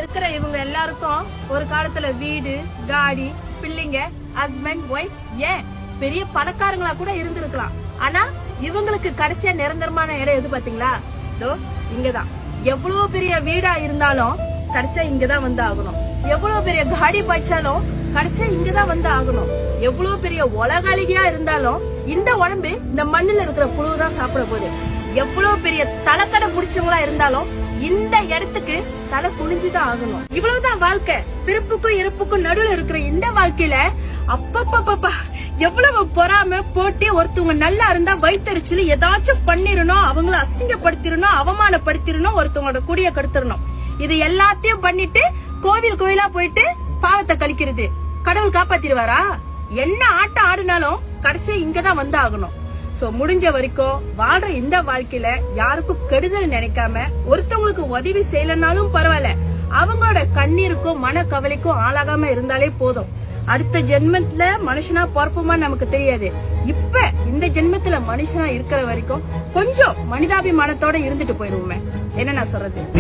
இருக்கிற இவங்க எல்லாருக்கும் ஒரு காலத்துல வீடு, காடி, பிள்ளைங்க, ஹஸ்பண்ட், ஒய்ஃப், ஏன் பெரிய பணக்காரங்களா கூட இருந்திருக்கலாம். ஆனா இவங்களுக்கு கடைசியா நிரந்தரமான இடம் எது பாத்தீங்களா? இங்கதான். எவ்வளவு பெரிய வீடா இருந்தாலும் கடைசியா இங்கதான் வந்து ஆகணும். எவ்வளவு பெரிய காடி பாய்ச்சாலும் கடைசியா இங்கதான் வந்து ஆகணும். எவ்வளவு பெரிய உலகாளிகையா இருந்தாலும் இந்த உடம்பு இந்த மண்ணுல இருக்கிற புழுதான் சாப்பிட போகுது. எவ்வளவு பெரிய தலைக்கடை புடிச்சவங்களா இருந்தாலும் இந்த இடத்துக்கு தலை குனிஞ்சுதான் ஆகணும். இவ்வளவுதான் வாழ்க்கை. பிறப்புக்கும் இறப்புக்கும் நடுவுல இருக்கிற இந்த வாழ்க்கையில அப்பப்பா எவ்வளவு பொறாம போட்டி. ஒருத்தவங்க நல்லா இருந்தா வயிற்றுல ஏதாச்சும் பண்ணிரணும், அவங்கள அசிங்கப்படுத்திடணும், அவமானப்படுத்திடணும், ஒருத்தவங்களோட குடிய கெடுத்துடணும். இது எல்லாத்தையும் பண்ணிட்டு கோவிலா போயிட்டு பாவத்தை கழிக்கிறது. கடவுள் காப்பாத்திடுவாரா? என்ன ஆட்டம் ஆடினாலும் கடைசி இங்கதான் வந்து ஆகணும். சோ முடிஞ்ச வரைக்கும் வாழ்ற இந்த வாழ்க்கையில யாருக்கும் கெடுதல் நினைக்காம, ஒருத்தவங்களுக்கு உதவி செய்யலனாலும் பரவாயில்ல, அவங்களோட கண்ணீருக்கும் மன கவலைக்கும் ஆளாகாம இருந்தாலே போதும். அடுத்த ஜென்மத்துல மனுஷனா பொறப்புமா நமக்கு தெரியாது. இப்ப இந்த ஜென்மத்துல மனுஷனா இருக்கிற வரைக்கும் கொஞ்சம் மனிதாபிமானத்தோட இருந்துட்டு போயிருவோமே. என்ன நான் சொல்றது?